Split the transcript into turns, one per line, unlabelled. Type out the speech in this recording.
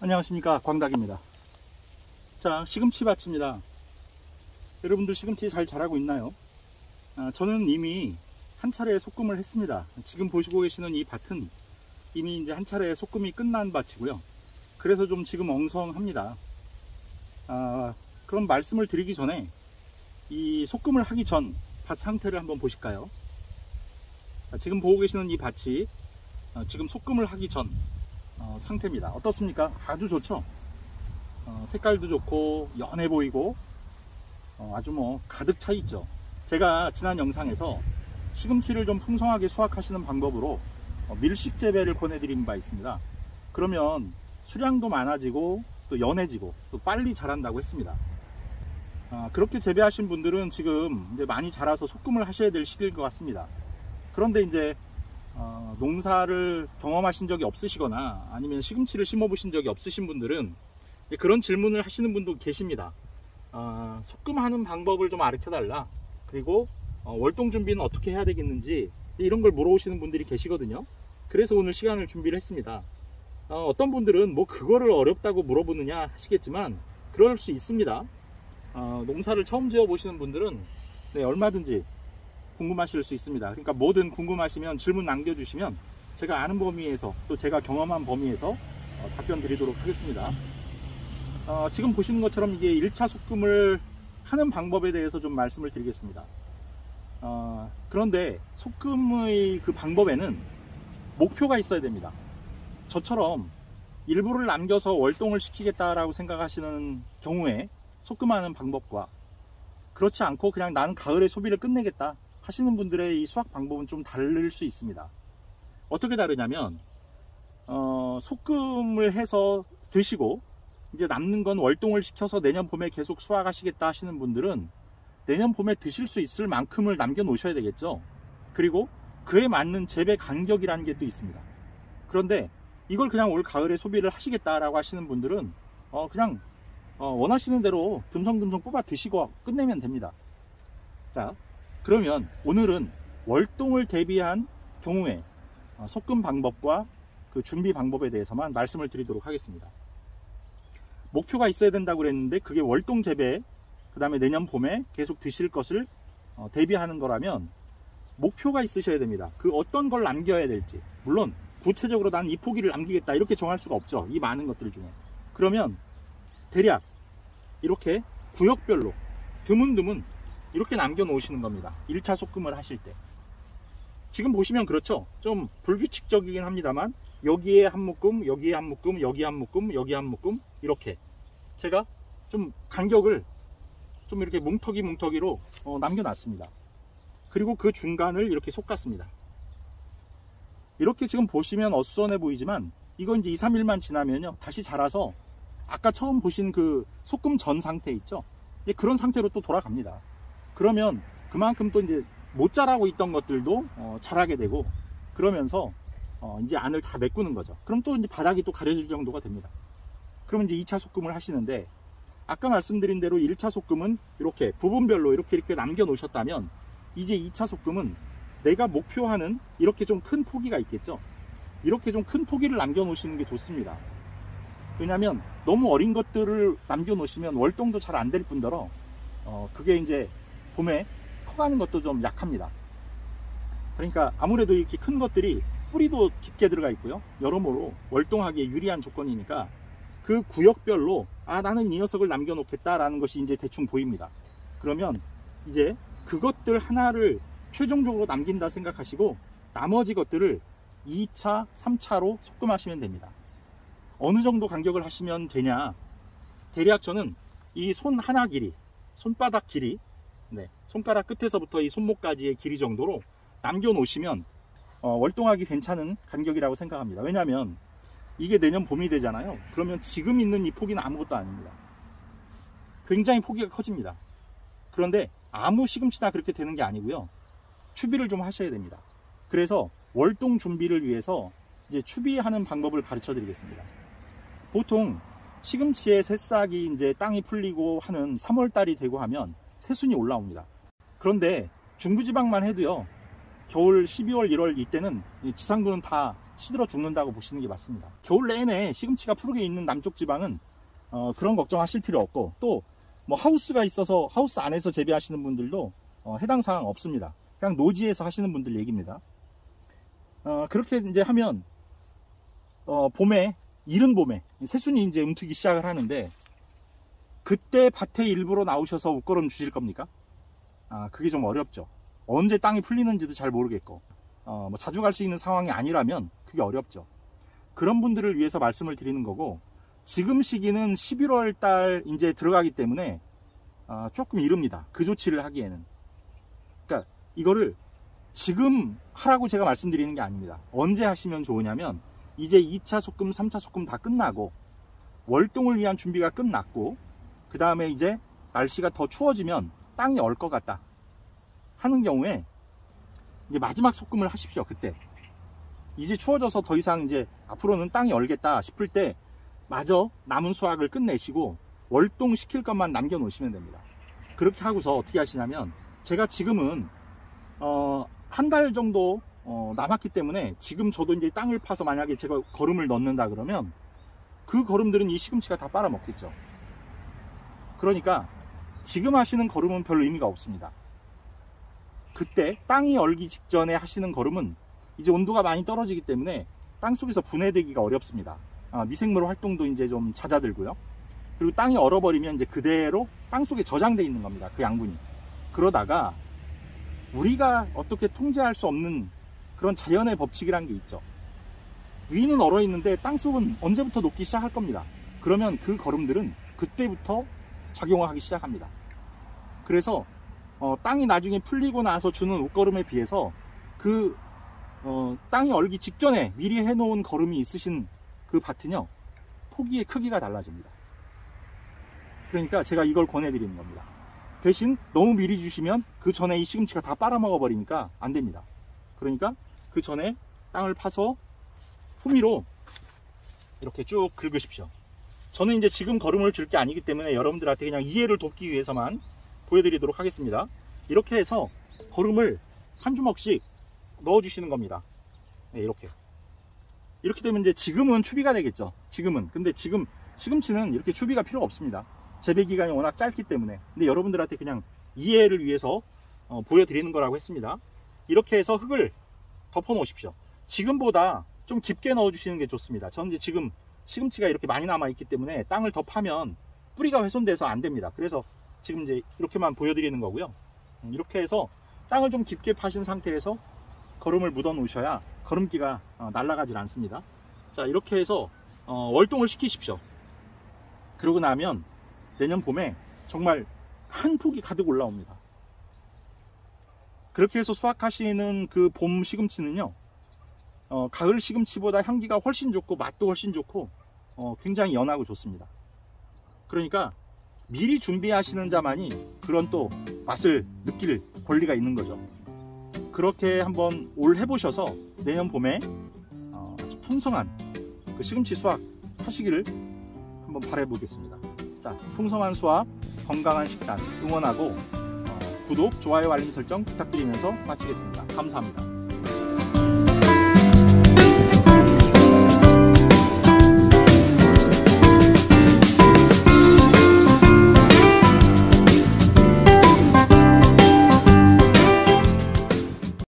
안녕하십니까, 광닭입니다. 자, 시금치 밭입니다. 여러분들 시금치 잘 자라고 있나요? 저는 이미 한 차례 소금을 했습니다. 지금 보시고 계시는 이 밭은 이미 이제 한 차례 소금이 끝난 밭이고요. 그래서 좀 지금 엉성합니다. 그럼 말씀을 드리기 전에 이 소금을 하기 전 밭 상태를 한번 보실까요? 지금 보고 계시는 이 밭이 지금 소금을 하기 전 상태입니다. 어떻습니까? 아주 좋죠? 색깔도 좋고 연해 보이고 아주 가득 차 있죠. 제가 지난 영상에서 시금치를 좀 풍성하게 수확하시는 방법으로 밀식 재배를 권해드린 바 있습니다. 그러면 수량도 많아지고 또 연해지고 또 빨리 자란다고 했습니다. 그렇게 재배하신 분들은 지금 이제 많이 자라서 소금을 하셔야 될 시기일 것 같습니다. 그런데 이제 농사를 경험하신 적이 없으시거나 아니면 시금치를 심어 보신 적이 없으신 분들은 그런 질문을 하시는 분도 계십니다. 소금하는 방법을 좀 가르쳐 달라, 그리고 월동 준비는 어떻게 해야 되겠는지, 이런 걸 물어보시는 분들이 계시거든요. 그래서 오늘 시간을 준비를 했습니다. 어떤 분들은 뭐 그거를 어렵다고 물어보느냐 하시겠지만 그럴 수 있습니다. 농사를 처음 지어 보시는 분들은 얼마든지 궁금하실 수 있습니다. 그러니까 뭐든 궁금하시면 질문 남겨주시면 제가 아는 범위에서 또 제가 경험한 범위에서 답변 드리도록 하겠습니다. 지금 보시는 것처럼 이게 1차 소금을 하는 방법에 대해서 좀 말씀을 드리겠습니다. 그런데 소금의 그 방법에는 목표가 있어야 됩니다. 저처럼 일부를 남겨서 월동을 시키겠다라고 생각하시는 경우에 소금하는 방법과, 그렇지 않고 그냥 나는 가을에 소비를 끝내겠다 하시는 분들의 이 수확 방법은 좀 다를 수 있습니다. 어떻게 다르냐면 소금을 해서 드시고 이제 남는 건 월동을 시켜서 내년 봄에 계속 수확하시겠다 하시는 분들은 내년 봄에 드실 수 있을 만큼을 남겨 놓으셔야 되겠죠. 그리고 그에 맞는 재배 간격이라는 게 또 있습니다. 그런데 이걸 그냥 올 가을에 소비를 하시겠다라고 하시는 분들은 그냥 원하시는 대로 듬성듬성 뽑아 드시고 끝내면 됩니다. 자, 그러면 오늘은 월동을 대비한 경우에 소금 방법과 그 준비 방법에 대해서만 말씀을 드리도록 하겠습니다. 목표가 있어야 된다고 그랬는데 그게 월동 재배, 그 다음에 내년 봄에 계속 드실 것을 대비하는 거라면 목표가 있으셔야 됩니다. 그 어떤 걸 남겨야 될지, 물론 구체적으로 난 이 포기를 남기겠다 이렇게 정할 수가 없죠. 이 많은 것들 중에. 그러면 대략 이렇게 구역별로 드문드문 이렇게 남겨 놓으시는 겁니다. 1차 소금을 하실 때. 지금 보시면 그렇죠. 좀 불규칙적이긴 합니다만 여기에 한 묶음, 여기에 한 묶음, 여기에 한 묶음, 여기에 한 묶음, 이렇게 제가 좀 간격을 좀 이렇게 뭉터기로 남겨 놨습니다. 그리고 그 중간을 이렇게 솎았습니다. 이렇게 지금 보시면 어수선해 보이지만 이거 이제 2, 3일만 지나면요 다시 자라서 아까 처음 보신 그 소금 전 상태 있죠? 그런 상태로 또 돌아갑니다. 그러면 그만큼 또 이제 못 자라고 있던 것들도 자라게 되고, 그러면서 이제 안을 다 메꾸는 거죠. 그럼 또 이제 바닥이 또 가려질 정도가 됩니다. 그러면 이제 2차 소금을 하시는데, 아까 말씀드린 대로 1차 소금은 이렇게 부분별로 이렇게 남겨 놓으셨다면, 이제 2차 소금은 내가 목표하는 이렇게 좀 큰 포기가 있겠죠. 이렇게 좀 큰 포기를 남겨 놓으시는 게 좋습니다. 왜냐하면 너무 어린 것들을 남겨 놓으시면 월동도 잘 안 될 뿐더러 그게 이제 봄에 커가는 것도 좀 약합니다. 그러니까 아무래도 이렇게 큰 것들이 뿌리도 깊게 들어가 있고요, 여러모로 월동하기에 유리한 조건이니까 그 구역별로 나는 이 녀석을 남겨 놓겠다라는 것이 이제 대충 보입니다. 그러면 이제 그것들 하나를 최종적으로 남긴다 생각하시고 나머지 것들을 2차, 3차로 소금하시면 됩니다. 어느 정도 간격을 하시면 되냐, 대략 저는 이 손 하나 길이, 손바닥 길이, 손가락 끝에서부터 이 손목까지의 길이 정도로 남겨 놓으시면 월동하기 괜찮은 간격이라고 생각합니다. 왜냐하면 이게 내년 봄이 되잖아요. 그러면 지금 있는 이 포기는 아무것도 아닙니다. 굉장히 포기가 커집니다. 그런데 아무 시금치나 그렇게 되는 게 아니고요, 추비를 좀 하셔야 됩니다. 그래서 월동 준비를 위해서 이제 추비하는 방법을 가르쳐 드리겠습니다. 보통 시금치의 새싹이 이제 땅이 풀리고 하는 3월달이 되고 하면 새순이 올라옵니다. 그런데 중부지방만 해도요, 겨울 12월, 1월 이때는 지상군은 다 시들어 죽는다고 보시는 게 맞습니다. 겨울 내내 시금치가 푸르게 있는 남쪽 지방은 그런 걱정하실 필요 없고, 또 뭐 하우스가 있어서 하우스 안에서 재배하시는 분들도 해당 사항 없습니다. 그냥 노지에서 하시는 분들 얘기입니다. 그렇게 이제 하면 봄에, 이른 봄에 새순이 이제 움트기 시작을 하는데, 그때 밭에 일부러 나오셔서 웃거름 주실 겁니까? 그게 좀 어렵죠. 언제 땅이 풀리는지도 잘 모르겠고, 뭐 자주 갈 수 있는 상황이 아니라면 그게 어렵죠. 그런 분들을 위해서 말씀을 드리는 거고, 지금 시기는 11월 달 이제 들어가기 때문에 조금 이릅니다. 그 조치를 하기에는. 그러니까 이거를 지금 하라고 제가 말씀드리는 게 아닙니다. 언제 하시면 좋으냐면, 이제 2차 소금, 3차 소금 다 끝나고 월동을 위한 준비가 끝났고, 그 다음에 이제 날씨가 더 추워지면 땅이 얼 것 같다 하는 경우에 이제 마지막 소금을 하십시오. 그때 이제 추워져서 더 이상 이제 앞으로는 땅이 얼겠다 싶을 때 마저 남은 수확을 끝내시고 월동 시킬 것만 남겨 놓으시면 됩니다. 그렇게 하고서 어떻게 하시냐면, 제가 지금은 한 달 정도 남았기 때문에, 지금 저도 이제 땅을 파서 만약에 제가 거름을 넣는다 그러면 그 거름들은 이 시금치가 다 빨아먹겠죠. 그러니까 지금 하시는 거름은 별 의미가 없습니다. 그때 땅이 얼기 직전에 하시는 거름은 이제 온도가 많이 떨어지기 때문에 땅속에서 분해되기가 어렵습니다. 미생물 활동도 이제 좀 잦아들고요. 그리고 땅이 얼어버리면 이제 그대로 땅속에 저장되어 있는 겁니다. 그 양분이. 그러다가 우리가 어떻게 통제할 수 없는 그런 자연의 법칙이란 게 있죠. 위는 얼어 있는데 땅속은 언제부터 녹기 시작할 겁니다. 그러면 그 거름들은 그때부터 작용을 하기 시작합니다. 그래서 땅이 나중에 풀리고 나서 주는 옷거름에 비해서 땅이 얼기 직전에 미리 해놓은 거름이 있으신 그 밭은요, 포기의 크기가 달라집니다. 그러니까 제가 이걸 권해드리는 겁니다. 대신 너무 미리 주시면 그 전에 이 시금치가 다 빨아먹어 버리니까 안 됩니다. 그러니까 그 전에 땅을 파서 호미로 이렇게 쭉 긁으십시오. 저는 이제 지금 거름을 줄 게 아니기 때문에 여러분들한테 그냥 이해를 돕기 위해서만 보여드리도록 하겠습니다. 이렇게 해서 거름을 한 주먹씩 넣어주시는 겁니다. 네, 이렇게 되면 이제 지금은 추비가 되겠죠. 지금은. 근데 지금 시금치는 이렇게 추비가 필요 없습니다. 재배 기간이 워낙 짧기 때문에. 근데 여러분들한테 그냥 이해를 위해서 보여드리는 거라고 했습니다. 이렇게 해서 흙을 덮어 놓으십시오. 지금보다 좀 깊게 넣어 주시는 게 좋습니다. 저는 이제 지금 시금치가 이렇게 많이 남아 있기 때문에 땅을 더 파면 뿌리가 훼손돼서 안 됩니다. 그래서 지금 이제 이렇게만 보여드리는 거고요. 이렇게 해서 땅을 좀 깊게 파신 상태에서 거름을 묻어 놓으셔야 거름기가 날아가질 않습니다. 자, 이렇게 해서 월동을 시키십시오. 그러고 나면 내년 봄에 정말 한 폭이 가득 올라옵니다. 그렇게 해서 수확하시는 그 봄 시금치는요, 가을 시금치보다 향기가 훨씬 좋고 맛도 훨씬 좋고 굉장히 연하고 좋습니다. 그러니까 미리 준비하시는 자만이 그런 또 맛을 느낄 권리가 있는 거죠. 그렇게 한번 올 해보셔서 내년 봄에 아주 풍성한 그 시금치 수확 하시기를 한번 바라보겠습니다. 자, 풍성한 수확, 건강한 식단 응원하고 구독, 좋아요, 알림 설정 부탁드리면서 마치겠습니다. 감사합니다.